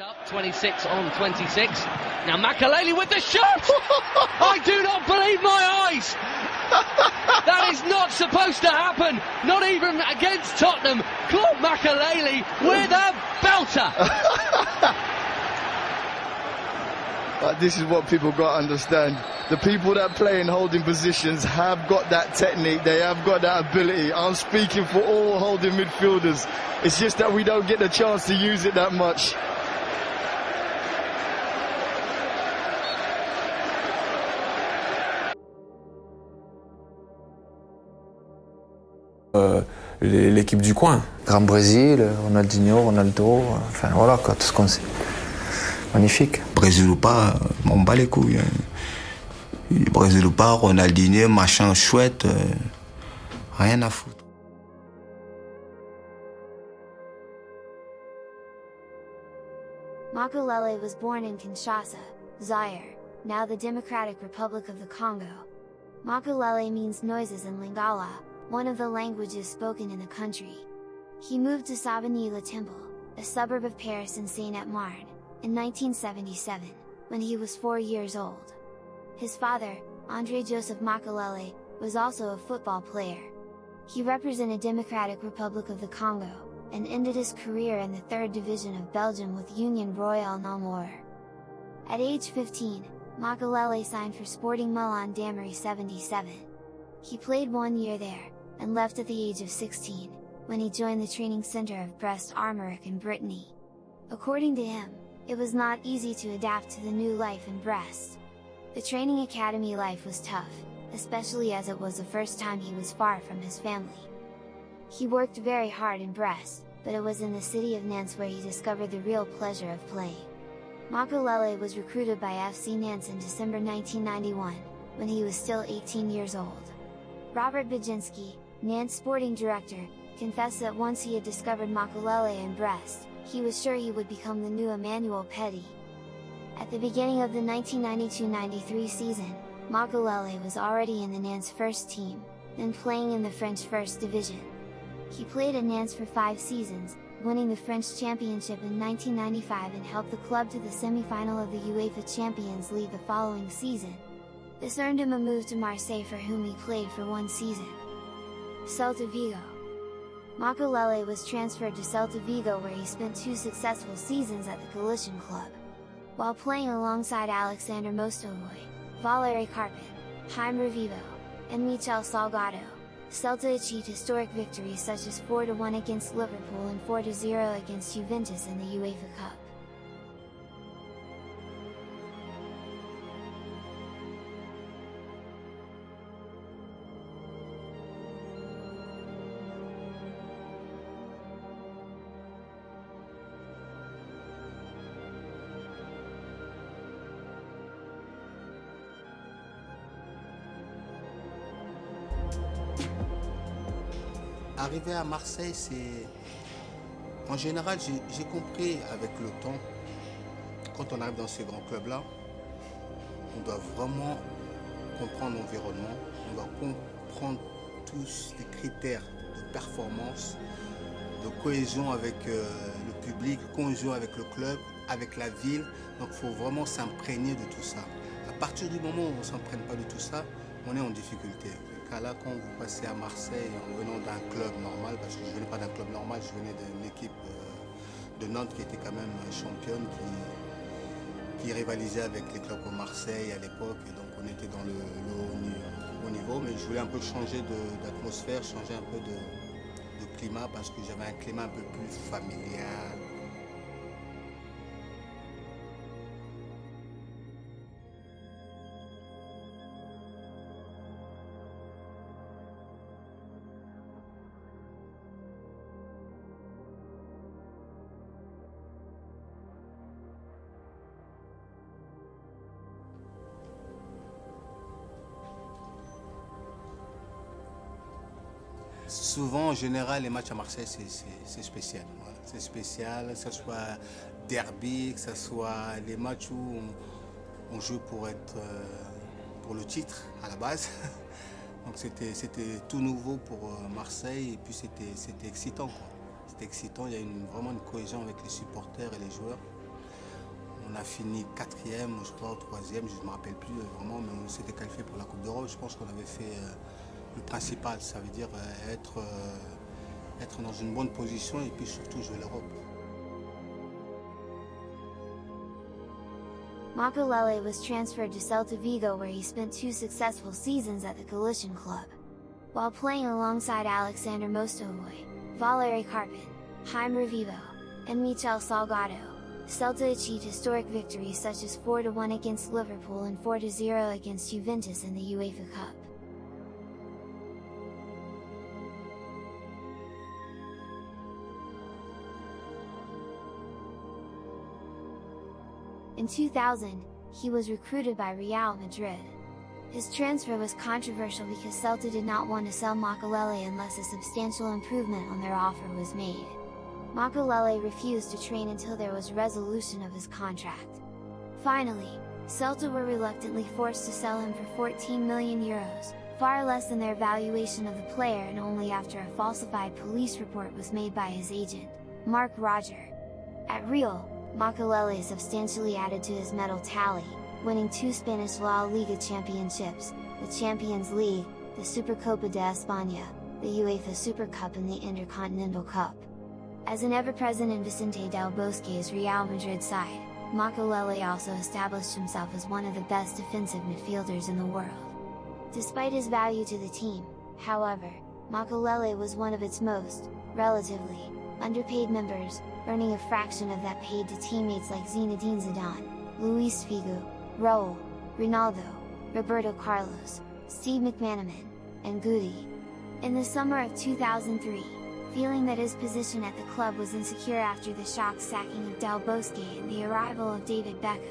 Up 26 on 26. Now Makélélé with the shot! I do not believe my eyes! That is not supposed to happen, not even against Tottenham. Claude Makélélé with a belter! But this is what people got to understand. The people that play in holding positions have got that technique, they have got that ability. I'm speaking for all holding midfielders. It's just that we don't get the chance to use it that much. L'équipe du coin. Grand Brésil, Ronaldinho, Ronaldo, enfin voilà quoi, tout ce qu'on sait. Magnifique. Brésil ou pas, on bat les couilles. Brésil ou pas, Ronaldinho, machin chouette, rien à foutre. Makélélé was born in Kinshasa, Zaire, now the Democratic Republic of the Congo. Makélélé means noises in Lingala, one of the languages spoken in the country. He moved to Savigny-le-Temple, a suburb of Paris in Seine-et-Marne, in 1977, when he was 4 years old. His father, André-Joseph Makélélé, was also a football player. He represented Democratic Republic of the Congo, and ended his career in the 3rd Division of Belgium with Union Royale Namur. At age 15, Makélélé signed for Sporting Milan Diaries 77. He played 1 year there, and left at the age of 16, when he joined the training center of Brest Armorique in Brittany. According to him, it was not easy to adapt to the new life in Brest. The training academy life was tough, especially as it was the first time he was far from his family. He worked very hard in Brest, but it was in the city of Nantes where he discovered the real pleasure of playing. Makélélé was recruited by FC Nantes in December 1991, when he was still 18 years old. Robert Baginski, Nantes sporting director, confessed that once he had discovered Makélélé in Brest, he was sure he would become the new Emmanuel Petit. At the beginning of the 1992-93 season, Makélélé was already in the Nantes first team, then playing in the French First Division. He played at Nantes for 5 seasons, winning the French Championship in 1995 and helped the club to the semi-final of the UEFA Champions League the following season. This earned him a move to Marseille, for whom he played for 1 season. Celta Vigo. Makélélé was transferred to Celta Vigo, where he spent 2 successful seasons at the Galician club. While playing alongside Alexander Mostovoy, Valeri Carpin, Jaime Revivo, and Michel Salgado, Celta achieved historic victories such as 4-1 against Liverpool and 4-0 against Juventus in the UEFA Cup. Arriver à Marseille, c'est... En général, j'ai compris avec le temps, quand on arrive dans ces grands clubs-là, on doit vraiment comprendre l'environnement, on doit comprendre tous les critères de performance, de cohésion avec le public, cohésion avec le club, avec la ville. Donc il faut vraiment s'imprégner de tout ça. À partir du moment où on ne s'imprègne pas de tout ça, on est en difficulté. Là, quand vous passez à Marseille en venant d'un club normal, parce que je ne venais pas d'un club normal, je venais d'une équipe de Nantes qui était quand même championne, qui rivalisait avec les clubs comme Marseille à l'époque, et donc on était dans le haut niveau, mais je voulais un peu changer d'atmosphère, changer un peu de climat, parce que j'avais un climat un peu plus familial. Souvent, en général, les matchs à Marseille, c'est spécial. Voilà. C'est spécial, que ce soit derby, que ce soit les matchs où on joue pour le titre à la base. Donc c'était tout nouveau pour Marseille et puis c'était excitant, quoi. C'était excitant, il y a vraiment une cohésion avec les supporters et les joueurs. On a fini 4e, je crois, ou 3e, je ne me rappelle plus vraiment, mais on s'était qualifié pour la Coupe d'Europe. Je pense qu'on avait fait le principal, ça veut dire être dans une bonne position et puis surtout jouer l'Europe. Makélélé was transferred to Celta Vigo where he spent 2 successful seasons at the Galician club. While playing alongside Alexander Mostovoy, Valery Karpin, Jaime Revivo, and Michel Salgado, Celta achieved historic victories such as 4-1 against Liverpool and 4-0 against Juventus in the UEFA Cup. In 2000, he was recruited by Real Madrid. His transfer was controversial because Celta did not want to sell Makélélé unless a substantial improvement on their offer was made. Makélélé refused to train until there was resolution of his contract. Finally, Celta were reluctantly forced to sell him for 14 million euros, far less than their valuation of the player, and only after a falsified police report was made by his agent, Marc Roger. At Real, Makélélé substantially added to his medal tally, winning 2 Spanish La Liga championships, the Champions League, the Supercopa de España, the UEFA Super Cup and the Intercontinental Cup. As an ever-present in Vicente del Bosque's Real Madrid side, Makélélé also established himself as one of the best defensive midfielders in the world. Despite his value to the team, however, Makélélé was one of its most, relatively, underpaid members, earning a fraction of that paid to teammates like Zinedine Zidane, Luis Figo, Raul, Ronaldo, Roberto Carlos, Steve McManaman, and Guti. In the summer of 2003, feeling that his position at the club was insecure after the shock sacking of Del Bosque and the arrival of David Beckham,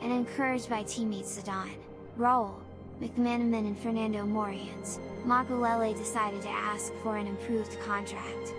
and encouraged by teammates Zidane, Raul, McManaman and Fernando Morientes, Makélélé decided to ask for an improved contract.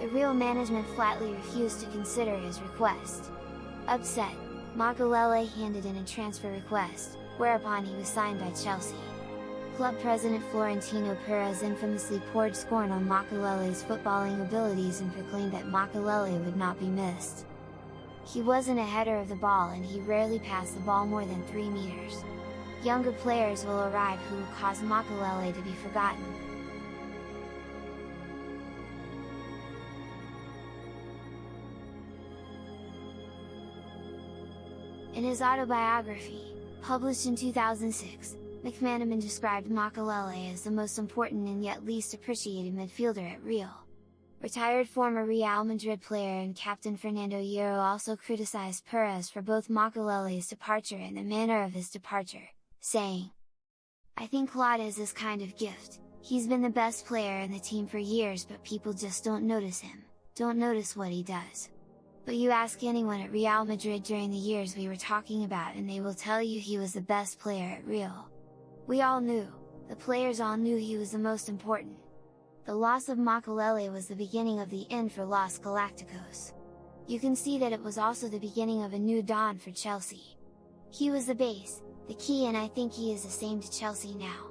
The Real management flatly refused to consider his request. Upset, Makélélé handed in a transfer request, whereupon he was signed by Chelsea. Club president Florentino Perez infamously poured scorn on Makélélé's footballing abilities and proclaimed that Makélélé would not be missed. He wasn't a header of the ball and he rarely passed the ball more than 3 meters. Younger players will arrive who will cause Makélélé to be forgotten. In his autobiography, published in 2006, McManaman described Makélélé as the most important and yet least appreciated midfielder at Real. Retired former Real Madrid player and captain Fernando Hierro also criticized Perez for both Makélélé's departure and the manner of his departure, saying, "I think Claude is this kind of gift, he's been the best player in the team for years but people just don't notice him, don't notice what he does. But you ask anyone at Real Madrid during the years we were talking about and they will tell you he was the best player at Real. We all knew, the players all knew he was the most important. The loss of Makélélé was the beginning of the end for Los Galacticos. You can see that it was also the beginning of a new dawn for Chelsea. He was the base, the key, and I think he is the same to Chelsea now."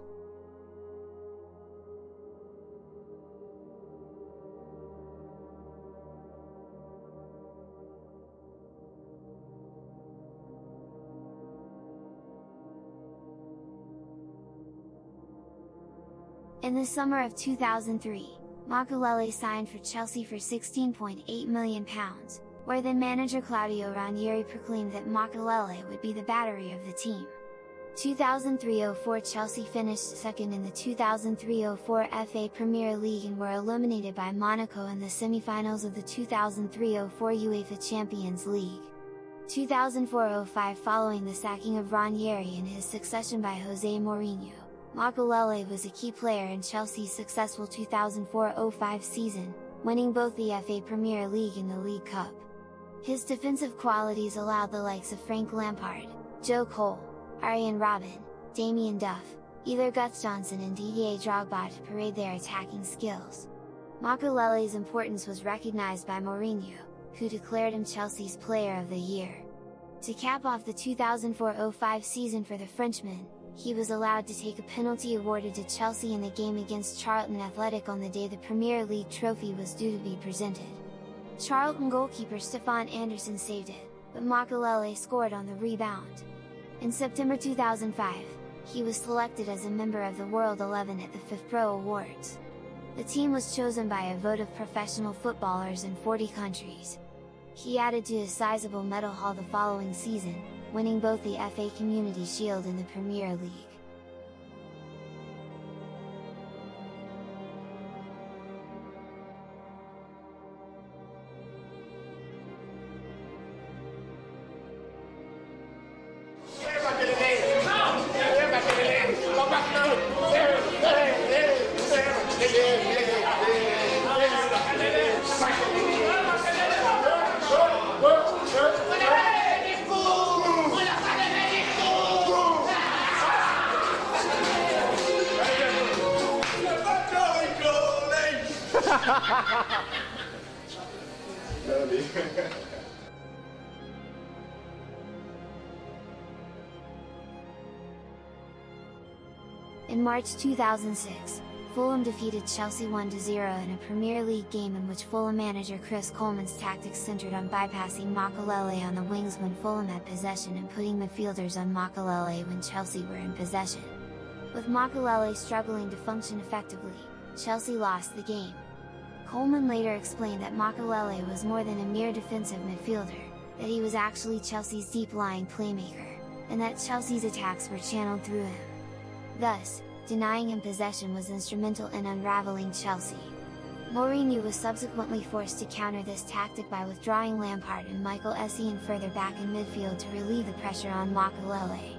In the summer of 2003, Makélélé signed for Chelsea for £16.8 million, where then manager Claudio Ranieri proclaimed that Makélélé would be the battery of the team. 2003-04 Chelsea finished second in the 2003-04 FA Premier League and were eliminated by Monaco in the semi-finals of the 2003-04 UEFA Champions League. 2004-05 Following the sacking of Ranieri and his succession by Jose Mourinho, Makélélé was a key player in Chelsea's successful 2004-05 season, winning both the FA Premier League and the League Cup. His defensive qualities allowed the likes of Frank Lampard, Joe Cole, Arjen Robben, Damien Duff, Either Guts Johnson and Didier Drogba to parade their attacking skills. Makélélé's importance was recognized by Mourinho, who declared him Chelsea's Player of the Year. To cap off the 2004-05 season for the Frenchman, he was allowed to take a penalty awarded to Chelsea in the game against Charlton Athletic on the day the Premier League trophy was due to be presented. Charlton goalkeeper Stefan Andersen saved it, but Makélélé scored on the rebound. In September 2005, he was selected as a member of the World 11 at the FIFPRO Awards. The team was chosen by a vote of professional footballers in 40 countries. He added to his sizable medal haul the following season, winning both the FA Community Shield and the Premier League. In March 2006, Fulham defeated Chelsea 1-0 in a Premier League game in which Fulham manager Chris Coleman's tactics centered on bypassing Makélélé on the wings when Fulham had possession and putting midfielders on Makélélé when Chelsea were in possession. With Makélélé struggling to function effectively, Chelsea lost the game. Coleman later explained that Makélélé was more than a mere defensive midfielder, that he was actually Chelsea's deep-lying playmaker, and that Chelsea's attacks were channeled through him. Thus, denying him possession was instrumental in unraveling Chelsea. Mourinho was subsequently forced to counter this tactic by withdrawing Lampard and Michael Essien further back in midfield to relieve the pressure on Makélélé.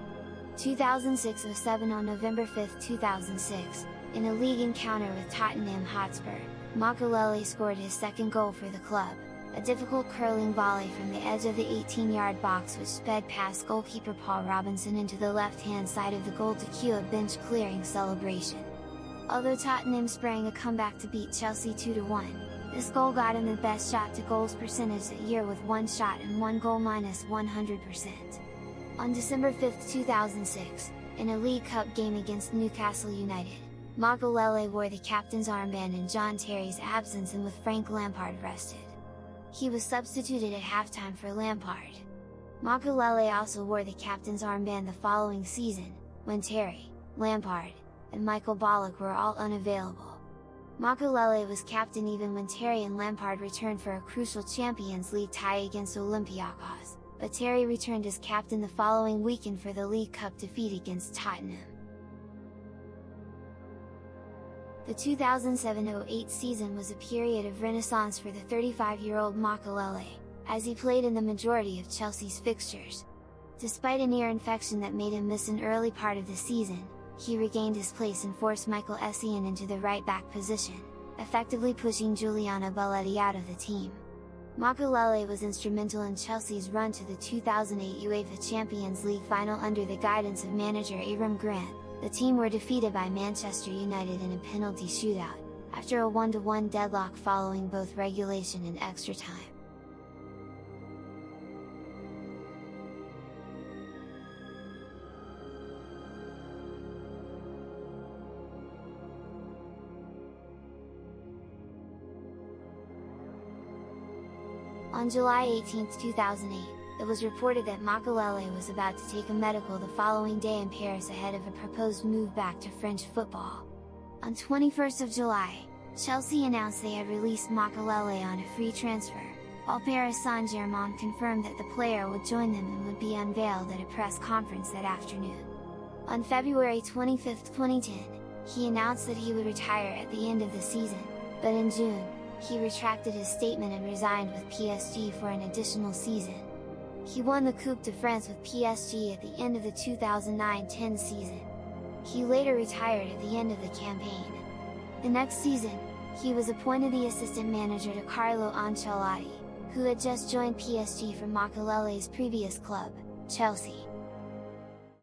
2006-07 On November 5, 2006, in a league encounter with Tottenham Hotspur, Makélélé scored his second goal for the club, a difficult curling volley from the edge of the 18-yard box which sped past goalkeeper Paul Robinson into the left-hand side of the goal to cue a bench-clearing celebration. Although Tottenham sprang a comeback to beat Chelsea 2-1, this goal got him the best shot-to-goals percentage that year with 1 shot and 1 goal -100%. On December 5, 2006, in a League Cup game against Newcastle United, Makélélé wore the captain's armband in John Terry's absence and with Frank Lampard rested. He was substituted at halftime for Lampard. Makélélé also wore the captain's armband the following season, when Terry, Lampard, and Michael Ballack were all unavailable. Makélélé was captain even when Terry and Lampard returned for a crucial Champions League tie against Olympiacos, but Terry returned as captain the following weekend for the League Cup defeat against Tottenham. The 2007-08 season was a period of renaissance for the 35-year-old Makélélé, as he played in the majority of Chelsea's fixtures. Despite an ear infection that made him miss an early part of the season, he regained his place and forced Michael Essien into the right-back position, effectively pushing Giuliano Belletti out of the team. Makélélé was instrumental in Chelsea's run to the 2008 UEFA Champions League final under the guidance of manager Avram Grant. The team were defeated by Manchester United in a penalty shootout, after a 1-1 deadlock following both regulation and extra time. On July 18, 2008, it was reported that Makélélé was about to take a medical the following day in Paris ahead of a proposed move back to French football. On 21st of July, Chelsea announced they had released Makélélé on a free transfer, while Paris Saint-Germain confirmed that the player would join them and would be unveiled at a press conference that afternoon. On February 25, 2010, he announced that he would retire at the end of the season, but in June, he retracted his statement and resigned with PSG for an additional season. He won the Coupe de France with PSG at the end of the 2009-10 season. He later retired at the end of the campaign. The next season, he was appointed the assistant manager to Carlo Ancelotti, who had just joined PSG from Makélélé's previous club, Chelsea.